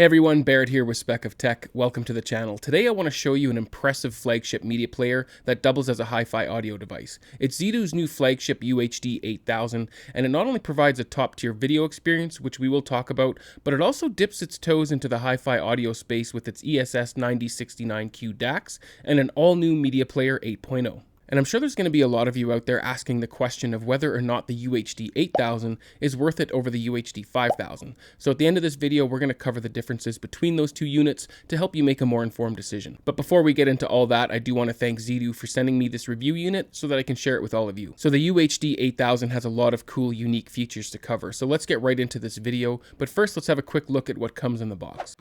Hey everyone, Barrett here with Spec of Tech. Welcome to the channel. Today I want to show you an impressive flagship media player that doubles as a hi-fi audio device. It's Zidoo's new flagship UHD8000, and it not only provides a top-tier video experience, which we will talk about, but it also dips its toes into the hi-fi audio space with its ESS 9069Q DACs and an all-new media player 8.0. And I'm sure there's going to be a lot of you out there asking the question of whether or not the UHD8000 is worth it over the UHD5000. So at the end of this video, we're going to cover the differences between those two units to help you make a more informed decision. But before we get into all that, I do want to thank Zidoo for sending me this review unit so that I can share it with all of you. So the UHD8000 has a lot of cool, unique features to cover. So let's get right into this video. But first, let's have a quick look at what comes in the box.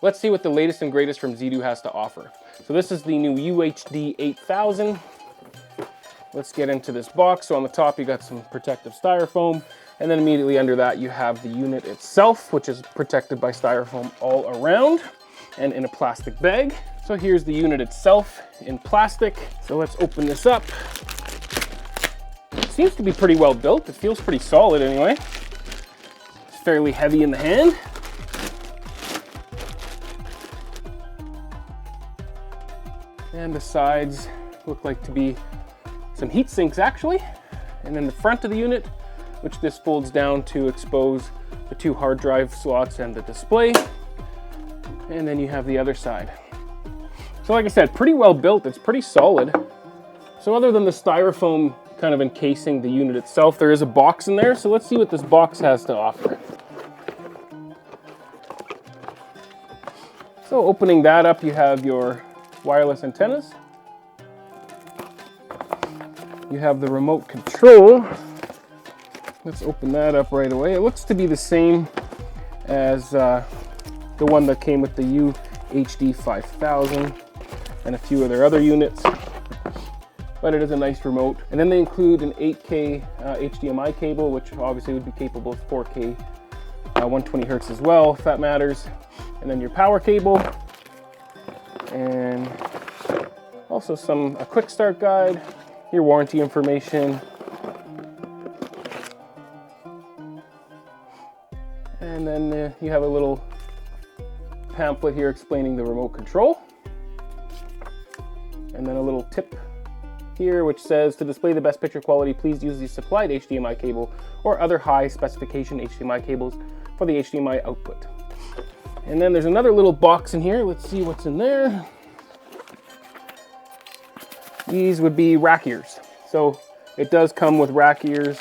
Let's see what the latest and greatest from Zidoo has to offer. So this is the new UHD8000. Let's get into this box. So on the top, you got some protective styrofoam, and then immediately under that, you have the unit itself, which is protected by styrofoam all around and in a plastic bag. So here's the unit itself in plastic. So let's open this up. It seems to be pretty well built. It feels pretty solid anyway. It's fairly heavy in the hand. And the sides look like to be some heat sinks actually. And then the front of the unit, which this folds down to expose the two hard drive slots and the display. And then you have the other side. So like I said, pretty well built, it's pretty solid. So other than the styrofoam kind of encasing the unit itself, there is a box in there. So let's see what this box has to offer. So opening that up, you have your wireless antennas. You have the remote control. Let's open that up right away. It looks to be the same as the one that came with the UHD5000 and a few of their other units, but it is a nice remote. And then they include an 8K HDMI cable, which obviously would be capable of 4K 120 hertz as well, if that matters. And then your power cable, and also a quick start guide, your warranty information, and then you have a little pamphlet here explaining the remote control, and then a little tip here which says, to display the best picture quality, please use the supplied HDMI cable or other high specification HDMI cables for the HDMI output. And then there's another little box in here. Let's see what's in there. These would be rack ears. So it does come with rack ears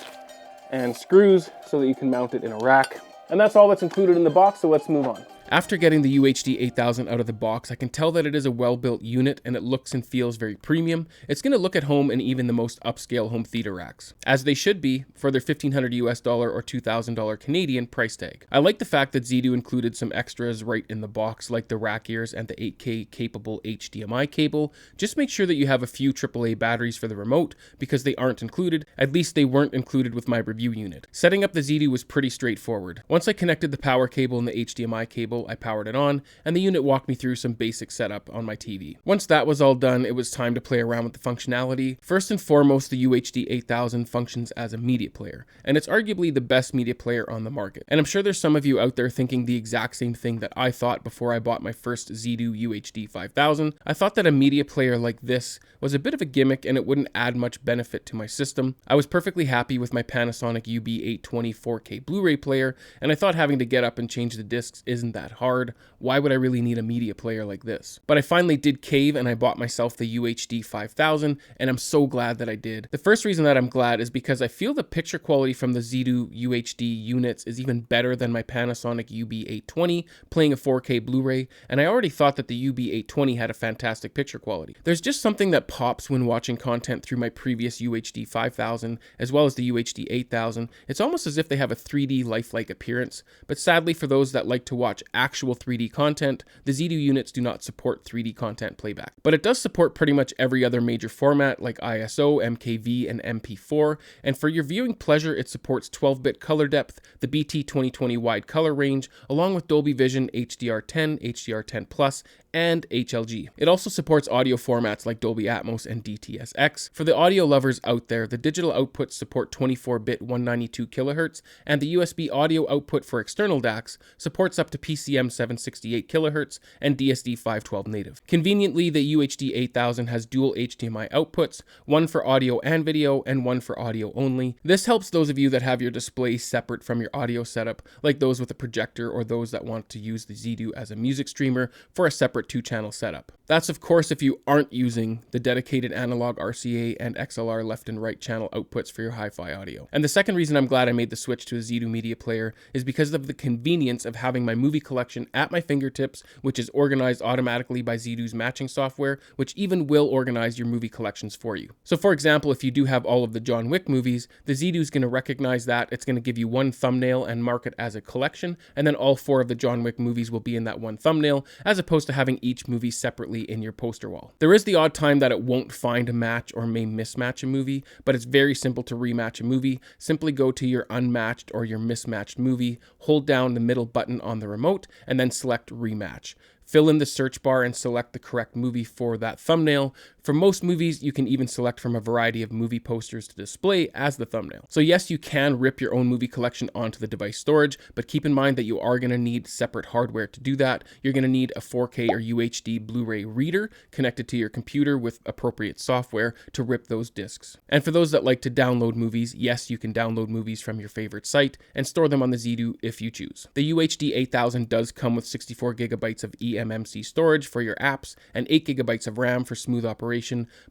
and screws so that you can mount it in a rack. And that's all that's included in the box, so let's move on. After getting the UHD8000 out of the box, I can tell that it is a well-built unit and it looks and feels very premium. It's going to look at home in even the most upscale home theater racks, as they should be for their $1,500 US or $2,000 Canadian price tag. I like the fact that Zidoo included some extras right in the box, like the rack ears and the 8K capable HDMI cable. Just make sure that you have a few AAA batteries for the remote, because they aren't included. At least they weren't included with my review unit. Setting up the Zidoo was pretty straightforward. Once I connected the power cable and the HDMI cable, I powered it on, and the unit walked me through some basic setup on my TV. Once that was all done, it was time to play around with the functionality. First and foremost, the UHD8000 functions as a media player, and it's arguably the best media player on the market. And I'm sure there's some of you out there thinking the exact same thing that I thought before I bought my first Zidoo UHD5000. I thought that a media player like this was a bit of a gimmick and it wouldn't add much benefit to my system. I was perfectly happy with my Panasonic UB820 4K Blu-ray player, and I thought having to get up and change the discs isn't that hard. Why would I really need a media player like this? But I finally did cave and I bought myself the UHD5000, and I'm so glad that I did. The first reason that I'm glad is because I feel the picture quality from the Zidoo UHD units is even better than my Panasonic UB820 playing a 4K Blu-ray, and I already thought that the UB820 had a fantastic picture quality. There's just something that pops when watching content through my previous UHD5000 as well as the UHD8000. It's almost as if they have a 3D lifelike appearance, but sadly for those that like to watch actual 3D content, the Zidoo units do not support 3D content playback. But it does support pretty much every other major format like ISO, MKV, and MP4, and for your viewing pleasure, it supports 12-bit color depth, the BT 2020 wide color range, along with Dolby Vision, HDR10, HDR10+, and HLG. It also supports audio formats like Dolby Atmos and DTS:X. For the audio lovers out there, the digital outputs support 24-bit 192 kHz, and the USB audio output for external DACs supports up to PCM 768 kHz and DSD 512 native. Conveniently, the UHD8000 has dual HDMI outputs, one for audio and video, and one for audio only. This helps those of you that have your display separate from your audio setup, like those with a projector or those that want to use the Zidoo as a music streamer for a separate 2-channel setup. That's of course if you aren't using the dedicated analog RCA and XLR left and right channel outputs for your hi-fi audio. And the second reason I'm glad I made the switch to a Zidoo media player is because of the convenience of having my movie collection at my fingertips, which is organized automatically by Zidoo's matching software, which even will organize your movie collections for you. So for example, if you do have all of the John Wick movies, the Zidoo is going to recognize that. It's going to give you one thumbnail and mark it as a collection, and then all 4 of the John Wick movies will be in that one thumbnail, as opposed to having each movie separately in your poster wall. There is the odd time that it won't find a match or may mismatch a movie, but it's very simple to rematch a movie. Simply go to your unmatched or your mismatched movie, hold down the middle button on the remote, and then select rematch. Fill in the search bar and select the correct movie for that thumbnail. For most movies, you can even select from a variety of movie posters to display as the thumbnail. So yes, you can rip your own movie collection onto the device storage, but keep in mind that you are going to need separate hardware to do that. You're going to need a 4K or UHD Blu-ray reader connected to your computer with appropriate software to rip those discs. And for those that like to download movies, yes, you can download movies from your favorite site and store them on the Zidoo if you choose. The UHD8000 does come with 64 gigabytes of eMMC storage for your apps and 8 gigabytes of RAM for smooth operation.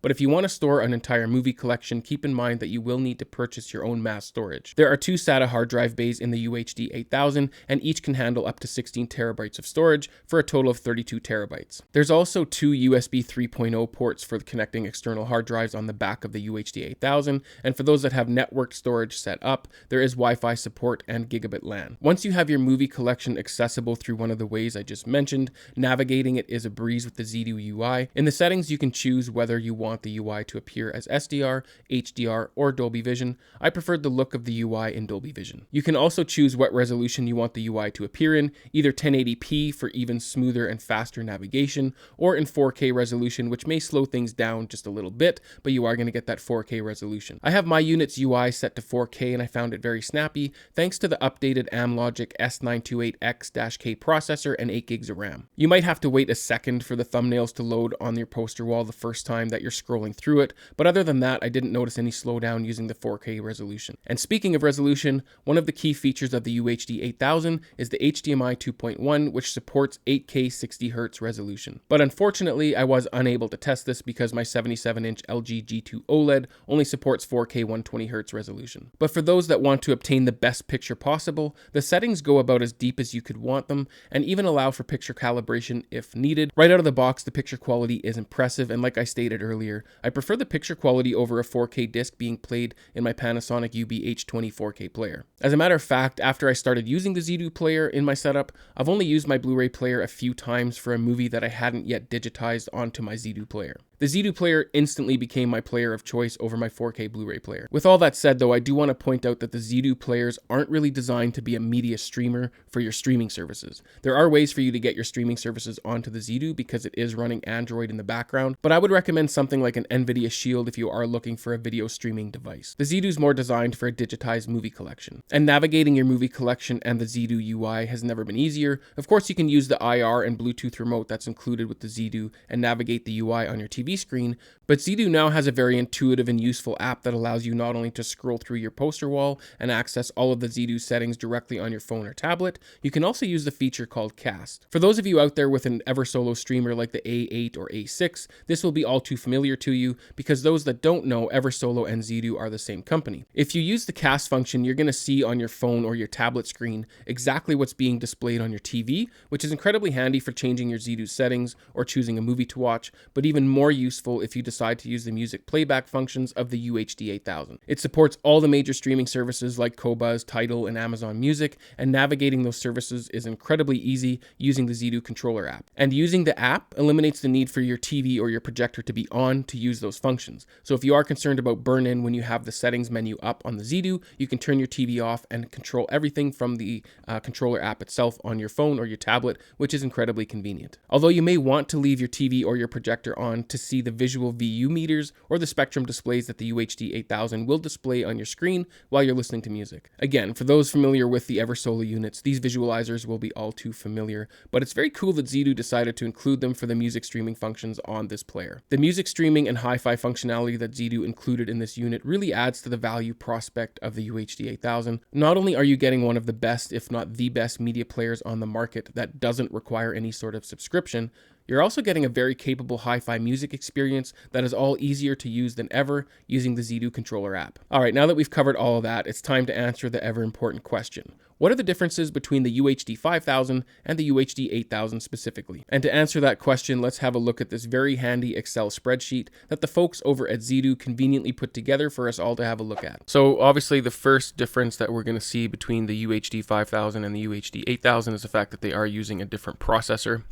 But if you want to store an entire movie collection, keep in mind that you will need to purchase your own mass storage. There are 2 SATA hard drive bays in the UHD8000, and each can handle up to 16 terabytes of storage for a total of 32 terabytes. There's also 2 USB 3.0 ports for connecting external hard drives on the back of the UHD8000, and for those that have networked storage set up, there is Wi-Fi support and gigabit LAN. Once you have your movie collection accessible through one of the ways I just mentioned, navigating it is a breeze with the Zidoo UI. In the settings, you can choose whether you want the UI to appear as SDR, HDR, or Dolby Vision. I preferred the look of the UI in Dolby Vision. You can also choose what resolution you want the UI to appear in, either 1080p for even smoother and faster navigation, or in 4K resolution, which may slow things down just a little bit, but you are going to get that 4K resolution. I have my unit's UI set to 4K and I found it very snappy thanks to the updated Amlogic S928X-K processor and 8 gigs of RAM. You might have to wait a second for the thumbnails to load on your poster wall the first time that you're scrolling through it, but other than that, I didn't notice any slowdown using the 4K resolution. And speaking of resolution, one of the key features of the UHD8000 is the HDMI 2.1, which supports 8K 60Hz resolution. But unfortunately, I was unable to test this because my 77-inch LG G2 OLED only supports 4K 120Hz resolution. But for those that want to obtain the best picture possible, the settings go about as deep as you could want them, and even allow for picture calibration if needed. Right out of the box, the picture quality is impressive, and like I stated earlier, I prefer the picture quality over a 4K disc being played in my Panasonic UB-H20 4K player. As a matter of fact, after I started using the Zidoo player in my setup, I've only used my Blu-ray player a few times for a movie that I hadn't yet digitized onto my Zidoo player. The Zidoo player instantly became my player of choice over my 4K Blu-ray player. With all that said though, I do want to point out that the Zidoo players aren't really designed to be a media streamer for your streaming services. There are ways for you to get your streaming services onto the Zidoo because it is running Android in the background, but I would recommend something like an NVIDIA Shield if you are looking for a video streaming device. The Zidoo is more designed for a digitized movie collection. And navigating your movie collection and the Zidoo UI has never been easier. Of course, you can use the IR and Bluetooth remote that's included with the Zidoo and navigate the UI on your TV screen, but Zidoo now has a very intuitive and useful app that allows you not only to scroll through your poster wall and access all of the Zidoo settings directly on your phone or tablet, you can also use the feature called Cast. For those of you out there with an Eversolo streamer like the A8 or A6, this will be all too familiar to you because those that don't know, Eversolo and Zidoo are the same company. If you use the Cast function, you're going to see on your phone or your tablet screen exactly what's being displayed on your TV, which is incredibly handy for changing your Zidoo settings or choosing a movie to watch, but even more useful if you decide to use the music playback functions of the UHD8000. It supports all the major streaming services like Qobuz, Tidal, and Amazon Music, and navigating those services is incredibly easy using the Zidoo controller app. And using the app eliminates the need for your TV or your projector to be on to use those functions. So if you are concerned about burn-in when you have the settings menu up on the Zidoo, you can turn your TV off and control everything from the controller app itself on your phone or your tablet, which is incredibly convenient. Although you may want to leave your TV or your projector on to see the visual VU meters or the spectrum displays that the UHD8000 will display on your screen while you're listening to music. Again, for those familiar with the Eversola units, these visualizers will be all too familiar, but it's very cool that Zidoo decided to include them for the music streaming functions on this player. The music streaming and hi-fi functionality that Zidoo included in this unit really adds to the value prospect of the UHD8000. Not only are you getting one of the best, if not the best, media players on the market that doesn't require any sort of subscription, you're also getting a very capable hi-fi music experience that is all easier to use than ever using the Zidoo controller app. Alright, now that we've covered all of that, it's time to answer the ever-important question. What are the differences between the UHD5000 and the UHD8000 specifically? And to answer that question, let's have a look at this very handy Excel spreadsheet that the folks over at Zidoo conveniently put together for us all to have a look at. So obviously the first difference that we're going to see between the UHD5000 and the UHD8000 is the fact that they are using a different processor.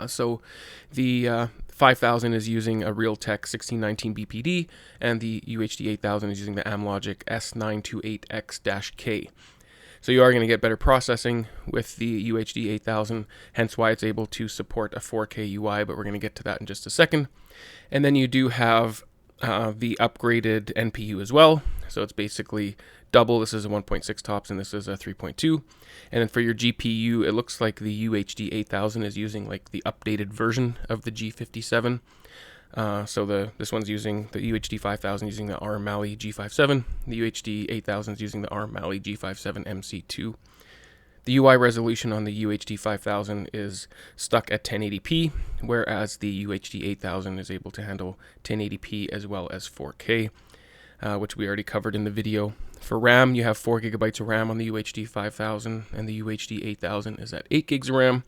So the 5000 is using a Realtek 1619 BPD, and the UHD8000 is using the Amlogic S928X-K. So you are going to get better processing with the UHD8000, hence why it's able to support a 4K UI, but we're going to get to that in just a second. And then you do have the upgraded NPU as well. So it's basically double. This is a 1.6 tops and this is a 3.2. And then for your GPU, it looks like the UHD8000 is using like the updated version of the G57. This one's using the UHD5000 using the ARM Mali G57. The UHD8000 is using the ARM Mali G57 MC2. The UI resolution on the UHD5000 is stuck at 1080p, whereas the UHD8000 is able to handle 1080p as well as 4K, which we already covered in the video. For RAM, you have 4 GB of RAM on the UHD5000, and the UHD8000 is at 8 GB of RAM.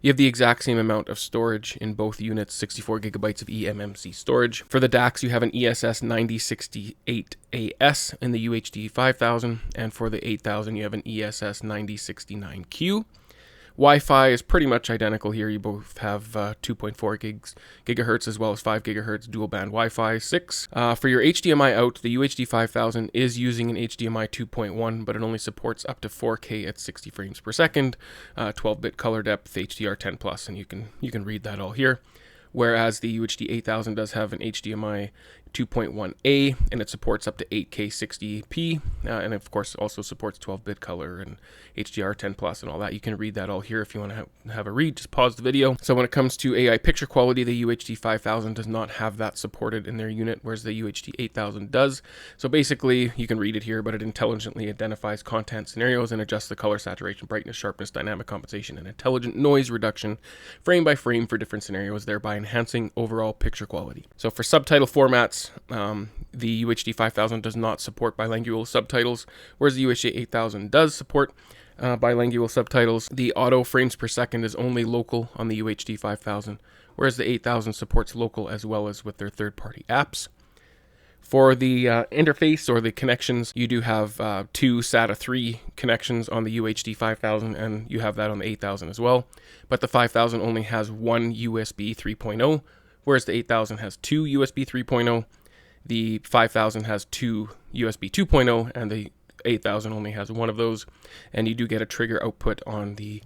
You have the exact same amount of storage in both units, 64 GB of eMMC storage. For the DACs, you have an ESS 9068AS in the UHD5000, and for the 8000, you have an ESS 9069Q. Wi-Fi is pretty much identical here. You both have 2.4 gigahertz as well as 5 gigahertz dual band Wi-Fi 6. For your HDMI out, the UHD5000 is using an HDMI 2.1, but it only supports up to 4K at 60 frames per second, 12-bit color depth, HDR10+, and you can read that all here. Whereas the UHD8000 does have an HDMI 2.1A, and it supports up to 8K 60p, and of course also supports 12-bit color and HDR10+ and all that. You can read that all here if you want to have a read. Just pause the video. So when it comes to AI picture quality, the UHD5000 does not have that supported in their unit, whereas the UHD8000 does. So basically, you can read it here, but it intelligently identifies content scenarios and adjusts the color, saturation, brightness, sharpness, dynamic compensation, and intelligent noise reduction frame by frame for different scenarios, thereby enhancing overall picture quality. So for subtitle formats, the UHD5000 does not support bilingual subtitles, whereas the UHD8000 does support bilingual subtitles. The auto frames per second is only local on the UHD5000, whereas the 8000 supports local as well as with their third-party apps. For the interface or the connections, you do have two SATA 3 connections on the UHD5000, and you have that on the 8000 as well. But the 5000 only has one USB 3.0, whereas the 8000 has two USB 3.0. The 5000 has two USB 2.0, and the 8000 only has one of those. And you do get a trigger output on the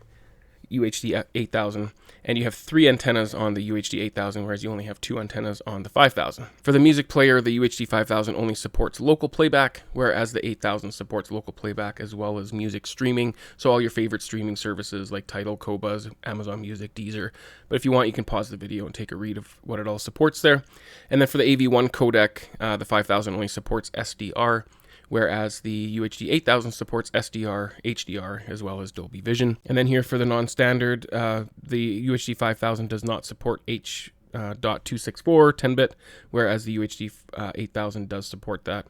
UHD 8000, and you have 3 antennas on the UHD 8000, whereas you only have 2 antennas on the 5000. For the music player, the UHD 5000 only supports local playback, whereas the 8000 supports local playback as well as music streaming, so all your favorite streaming services like Tidal, Qobuz, Amazon Music, Deezer. But if you want, you can pause the video and take a read of what it all supports there. And then for the AV1 codec, the 5000 only supports SDR, whereas the UHD 8000 supports SDR, HDR, as well as Dolby Vision. And then here for the non-standard, the UHD 5000 does not support H.264 10-bit, whereas the UHD 8000 does support that.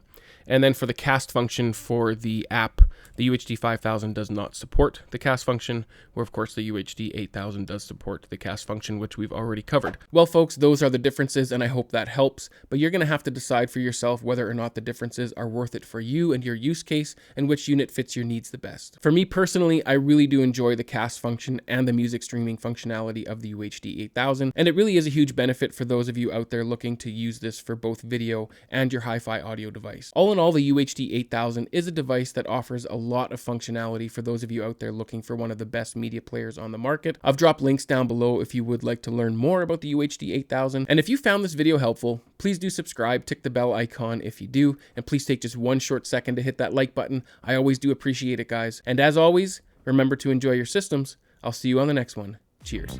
And then for the cast function for the app, the UHD5000 does not support the cast function, where of course the UHD8000 does support the cast function, which we've already covered. Well folks, those are the differences, and I hope that helps, but you're gonna have to decide for yourself whether or not the differences are worth it for you and your use case, and which unit fits your needs the best. For me personally, I really do enjoy the cast function and the music streaming functionality of the UHD8000, and it really is a huge benefit for those of you out there looking to use this for both video and your hi-fi audio device. All in all, the UHD8000 is a device that offers a lot of functionality for those of you out there looking for one of the best media players on the market. I've dropped links down below if you would like to learn more about the UHD8000. And if you found this video helpful, please do subscribe, tick the bell icon if you do, and please take just one short second to hit that like button. I always do appreciate it, guys. And as always, remember to enjoy your systems. I'll see you on the next one. Cheers.